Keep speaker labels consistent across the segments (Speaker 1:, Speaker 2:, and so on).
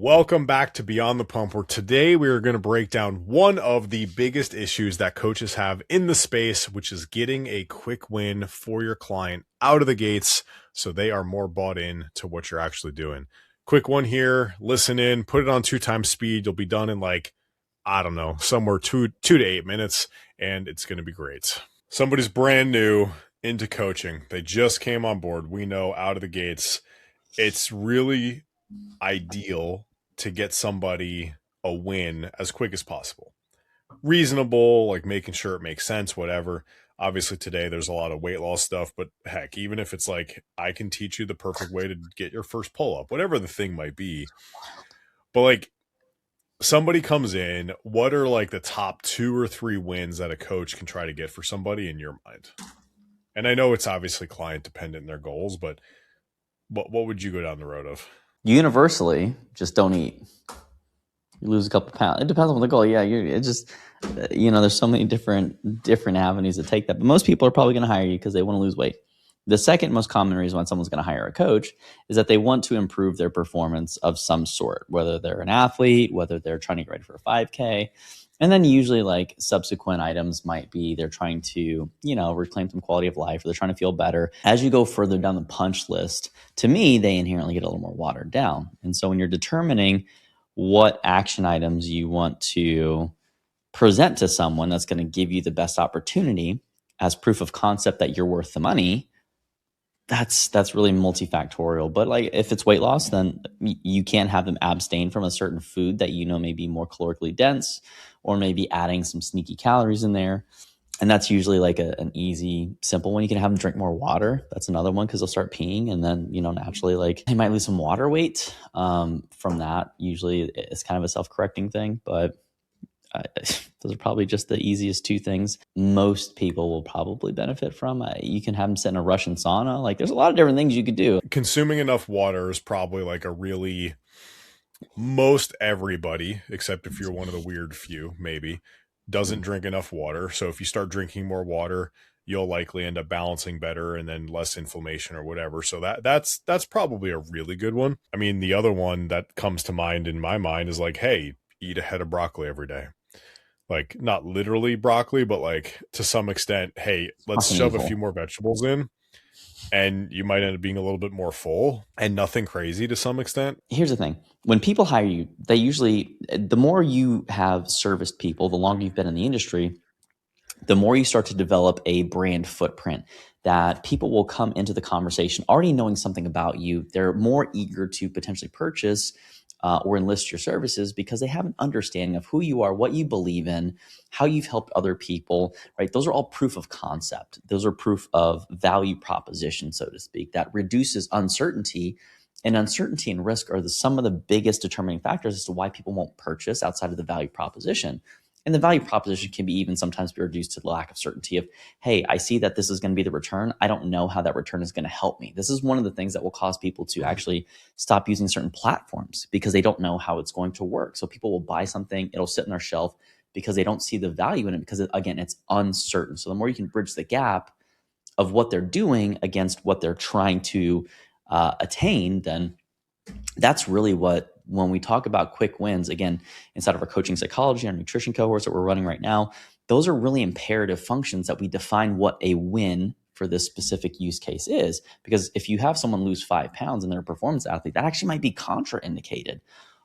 Speaker 1: Welcome back to Beyond the Pump, where today we are going to break down one of the biggest issues that coaches have in the space, which is getting a quick win for your client out of the gates so they are more bought in to what you're actually doing. Quick one here, listen in, put it on 2x speed. You'll be done in somewhere 2 to 8 minutes, and it's going to be great. Somebody's brand new into coaching. They just came on board. We know out of the gates, it's really ideal to get somebody a win as quick as possible. Reasonable, like making sure it makes sense, whatever. Obviously today there's a lot of weight loss stuff, but heck, even if it's like, I can teach you the perfect way to get your first pull-up, whatever the thing might be. But like, somebody comes in, what are like the top 2 or 3 wins that a coach can try to get for somebody in your mind? And I know it's obviously client dependent in their goals, but what would you go down the road of?
Speaker 2: Universally, just don't eat. You lose a couple pounds. It depends on the goal. Yeah, there's so many different avenues to take that. But most people are probably going to hire you because they want to lose weight. The second most common reason why someone's going to hire a coach is that they want to improve their performance of some sort, whether they're an athlete, whether they're trying to get ready for a 5K. And then usually like subsequent items might be they're trying to, reclaim some quality of life, or they're trying to feel better. As you go further down the punch list, to me, they inherently get a little more watered down. And so when you're determining what action items you want to present to someone that's going to give you the best opportunity as proof of concept that you're worth the money, that's really multifactorial. But like if it's weight loss, then you can't have them abstain from a certain food that may be more calorically dense, or maybe adding some sneaky calories in there. And that's usually like an easy, simple one. You can have them drink more water. That's another one, because they'll start peeing, and then, naturally, like they might lose some water weight from that. Usually it's kind of a self-correcting thing, but those are probably just the easiest 2 things most people will probably benefit from. You can have them sit in a Russian sauna. Like there's a lot of different things you could do.
Speaker 1: Consuming enough water is probably like most everybody, except if you're one of the weird few, maybe, doesn't drink enough water. So if you start drinking more water, you'll likely end up balancing better and then less inflammation or whatever. So that's probably a really good one. I mean, the other one that comes to mind in my mind is like, hey, eat a head of broccoli every day. Like not literally broccoli, but like to some extent, hey, let's shove a few more vegetables in, and you might end up being a little bit more full and nothing crazy to some extent.
Speaker 2: Here's the thing. When people hire you, they usually, the more you have serviced people, the longer you've been in the industry, the more you start to develop a brand footprint that people will come into the conversation already knowing something about you. They're more eager to potentially purchase or enlist your services because they have an understanding of who you are, what you believe in, how you've helped other people, right? Those are all proof of concept. Those are proof of value proposition, so to speak, that reduces uncertainty. And uncertainty and risk are some of the biggest determining factors as to why people won't purchase outside of the value proposition. And the value proposition can be even sometimes be reduced to the lack of certainty of, hey, I see that this is going to be the return. I don't know how that return is going to help me. This is one of the things that will cause people to actually stop using certain platforms because they don't know how it's going to work. So people will buy something, it'll sit on their shelf because they don't see the value in it because, again, it's uncertain. So the more you can bridge the gap of what they're doing against what they're trying to attain, then that's really what, when we talk about quick wins, again, inside of our coaching psychology and nutrition cohorts that we're running right now, those are really imperative functions that we define what a win for this specific use case is. Because if you have someone lose 5 pounds and they're a performance athlete, that actually might be contraindicated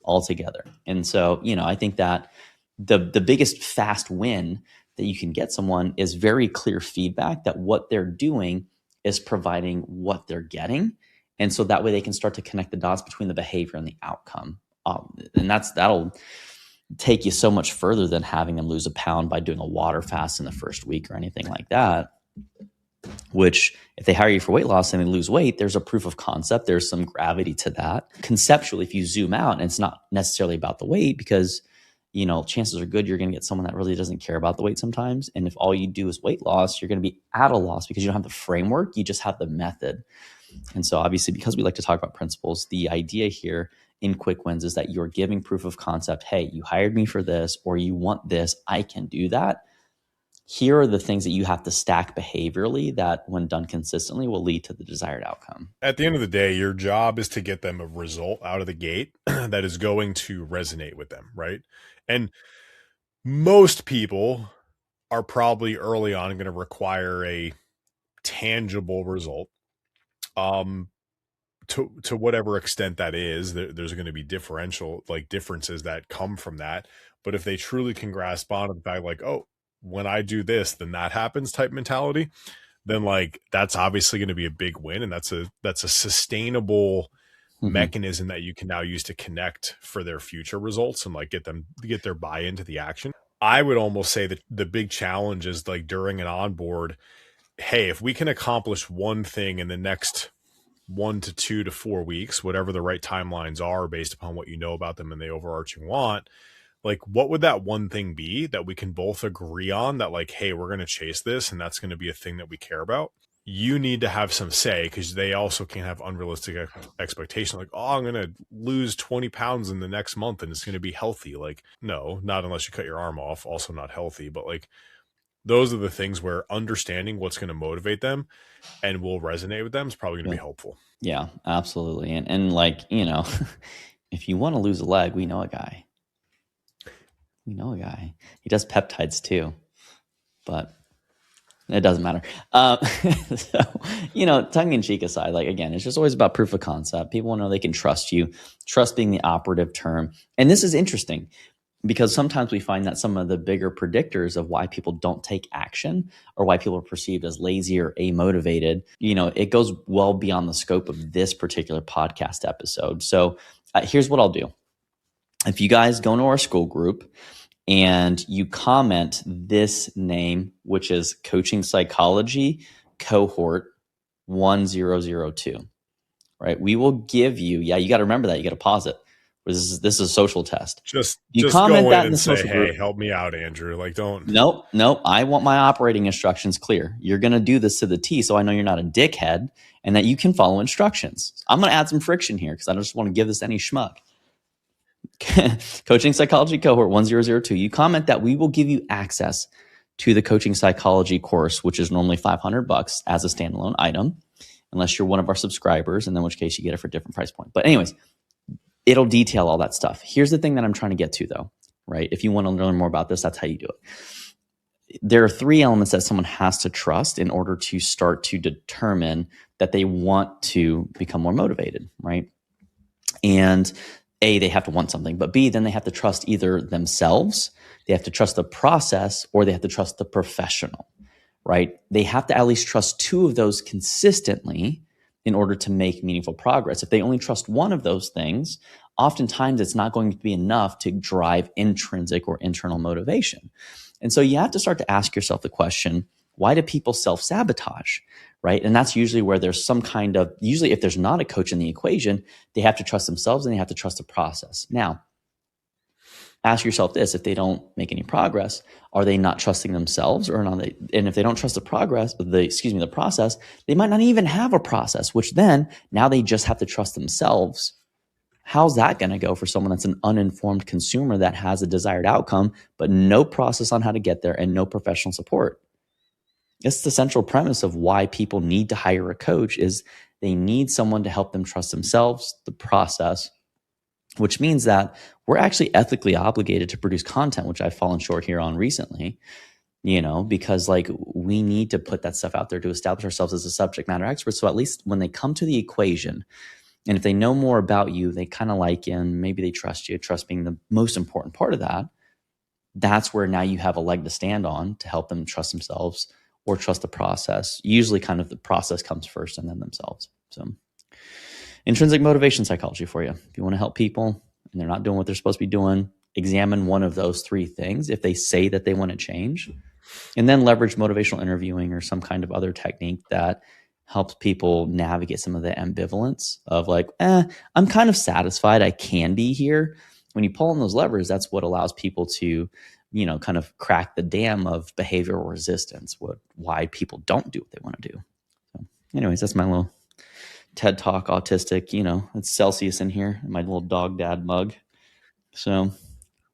Speaker 2: altogether. And so, I think that the biggest fast win that you can get someone is very clear feedback that what they're doing is providing what they're getting. And so that way they can start to connect the dots between the behavior and the outcome. And that'll take you so much further than having them lose a pound by doing a water fast in the first week or anything like that. Which, if they hire you for weight loss and they lose weight, there's a proof of concept. There's some gravity to that. Conceptually, if you zoom out, and it's not necessarily about the weight, because chances are good you're going to get someone that really doesn't care about the weight sometimes. And if all you do is weight loss, you're going to be at a loss because you don't have the framework. You just have the method. And so obviously, because we like to talk about principles, the idea here in quick wins is that you're giving proof of concept. Hey, you hired me for this, or you want this, I can do that. Here are the things that you have to stack behaviorally that, when done consistently, will lead to the desired outcome.
Speaker 1: At the end of the day, your job is to get them a result out of the gate that is going to resonate with them, right? And most people are probably early on going to require a tangible result. Um, to whatever extent that is, there's going to be differences that come from that. But if they truly can grasp on the fact, like, oh, when I do this, then that happens type mentality, then like that's obviously going to be a big win, and that's a sustainable mechanism that you can now use to connect for their future results and like get their buy into the action. I would almost say that the big challenge is like during an onboard, hey, if we can accomplish one thing in the next 1 to 2 to 4 weeks, whatever the right timelines are based upon what you know about them and the overarching want, like what would that one thing be that we can both agree on that like, hey, we're going to chase this and that's going to be a thing that we care about. You need to have some say, because they also can have unrealistic expectations like, oh, I'm going to lose 20 pounds in the next month and it's going to be healthy. Like, no, not unless you cut your arm off, also not healthy. But like, those are the things where understanding what's going to motivate them and will resonate with them is probably going to be helpful.
Speaker 2: Yeah, absolutely. And like, you know, if you want to lose a leg, we know a guy. He does peptides too, but it doesn't matter. So, you know, tongue in cheek aside, like, again, it's just always about proof of concept. People want to know they can trust you, trust being the operative term. And this is interesting because sometimes we find that some of the bigger predictors of why people don't take action or why people are perceived as lazy or amotivated, you know, it goes well beyond the scope of this particular podcast episode. So here's what I'll do. If you guys go into our school group and you comment this name, which is Coaching Psychology Cohort 1002, right? We will give you, you got to remember that. You got to pause it. This is a social test.
Speaker 1: Just
Speaker 2: comment
Speaker 1: go
Speaker 2: that
Speaker 1: in
Speaker 2: in the
Speaker 1: and say,
Speaker 2: social
Speaker 1: hey,
Speaker 2: group.
Speaker 1: help me out, Andrew. Like, don't.
Speaker 2: Nope. I want my operating instructions clear. You're going to do this to the T, so I know you're not a dickhead and that you can follow instructions. I'm going to add some friction here because I just want to give this to any schmuck. Coaching Psychology Cohort 1002. You comment that, we will give you access to the Coaching Psychology course, which is normally $500 as a standalone item, unless you're one of our subscribers, and in which case you get it for a different price point. But anyways, it'll detail all that stuff. Here's the thing that I'm trying to get to, though, right? If you want to learn more about this, that's how you do it. There are 3 elements that someone has to trust in order to start to determine that they want to become more motivated, right? And A, they have to want something, but B, then they have to trust either themselves, they have to trust the process, or they have to trust the professional, right? They have to at least trust 2 of those consistently in order to make meaningful progress. If they only trust one of those things, oftentimes it's not going to be enough to drive intrinsic or internal motivation. And so you have to start to ask yourself the question, why do people self-sabotage, right? And that's usually where there's some kind of, usually if there's not a coach in the equation, they have to trust themselves and they have to trust the process. Now, ask yourself this: if they don't make any progress, are they not trusting themselves, or not they? And if they don't trust the process, they might not even have a process, which then now they just have to trust themselves. How's that going to go for someone that's an uninformed consumer that has a desired outcome, but no process on how to get there and no professional support? It's the central premise of why people need to hire a coach, is they need someone to help them trust themselves, the process, which means that we're actually ethically obligated to produce content, which I've fallen short here on recently, you know, because like we need to put that stuff out there to establish ourselves as a subject matter expert. So at least when they come to the equation, and if they know more about you, they kind of like you, and maybe they trust you, trust being the most important part of that, that's where now you have a leg to stand on to help them trust themselves or trust the process. Usually kind of the process comes first and then themselves. So intrinsic motivation psychology for you. If you want to help people and they're not doing what they're supposed to be doing, examine one of those 3 things if they say that they want to change, and then leverage motivational interviewing or some kind of other technique that helps people navigate some of the ambivalence of like, I'm kind of satisfied I can be here. When you pull on those levers, that's what allows people to, you know, kind of crack the dam of behavioral resistance, why people don't do what they want to do. So anyways, that's my little TED Talk autistic, you know, it's Celsius in here, my little dog dad mug. So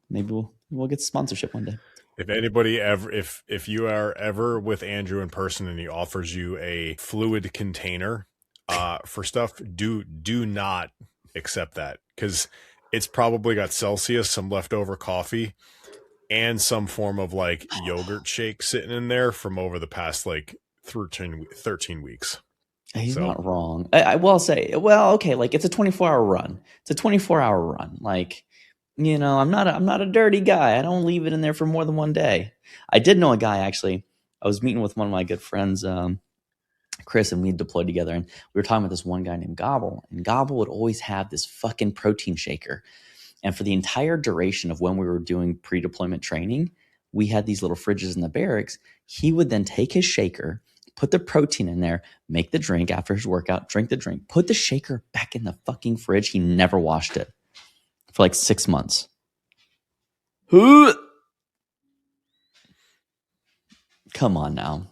Speaker 2: maybe we'll get sponsorship one day.
Speaker 1: If anybody ever, if you are ever with Andrew in person and he offers you a fluid container for stuff, do not accept that, because it's probably got Celsius, some leftover coffee, and some form of like yogurt shake sitting in there from over the past like 13 weeks.
Speaker 2: He's
Speaker 1: So
Speaker 2: not wrong. I will say, well, okay, like it's a 24-hour run. It's a 24-hour run. Like, I'm not a dirty guy. I don't leave it in there for more than one day. I did know a guy actually. I was meeting with one of my good friends, Chris, and we deployed together, and we were talking about this one guy named Gobble, and Gobble would always have this fucking protein shaker. And for the entire duration of when we were doing pre-deployment training, we had these little fridges in the barracks. He would then take his shaker, put the protein in there, make the drink after his workout, drink the drink, put the shaker back in the fucking fridge. He never washed it for like 6 months. Come on now.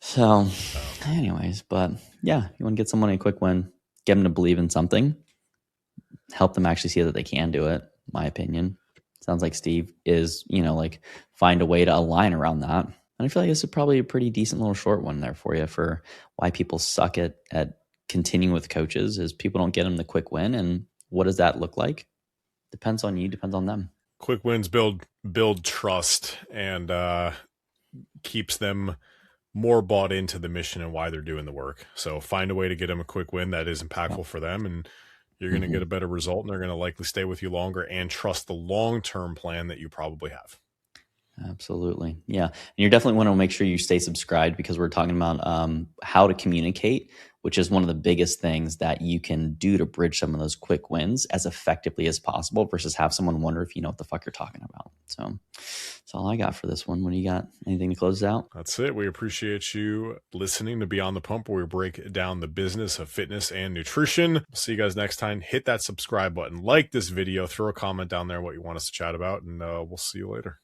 Speaker 2: So, anyways, but yeah, you want to get someone a quick win, get them to believe in something, help them actually see that they can do it, my opinion. Sounds like Steve is, like find a way to align around that. And I feel like this is probably a pretty decent little short one there for you for why people suck at continuing with coaches is people don't get them the quick win. And what does that look like? Depends on you, depends on them.
Speaker 1: Quick wins build trust and keeps them more bought into the mission and why they're doing the work. So find a way to get them a quick win that is impactful for them, and you're going to get a better result, and they're going to likely stay with you longer and trust the long-term plan that you probably have.
Speaker 2: Absolutely. Yeah. And you definitely want to make sure you stay subscribed, because we're talking about how to communicate, which is one of the biggest things that you can do to bridge some of those quick wins as effectively as possible versus have someone wonder if you know what the fuck you're talking about. So that's all I got for this one. What do you got? Anything to close out?
Speaker 1: That's it. We appreciate you listening to Beyond the Pump, where we break down the business of fitness and nutrition. We'll see you guys next time. Hit that subscribe button, like this video, throw a comment down there what you want us to chat about, and we'll see you later.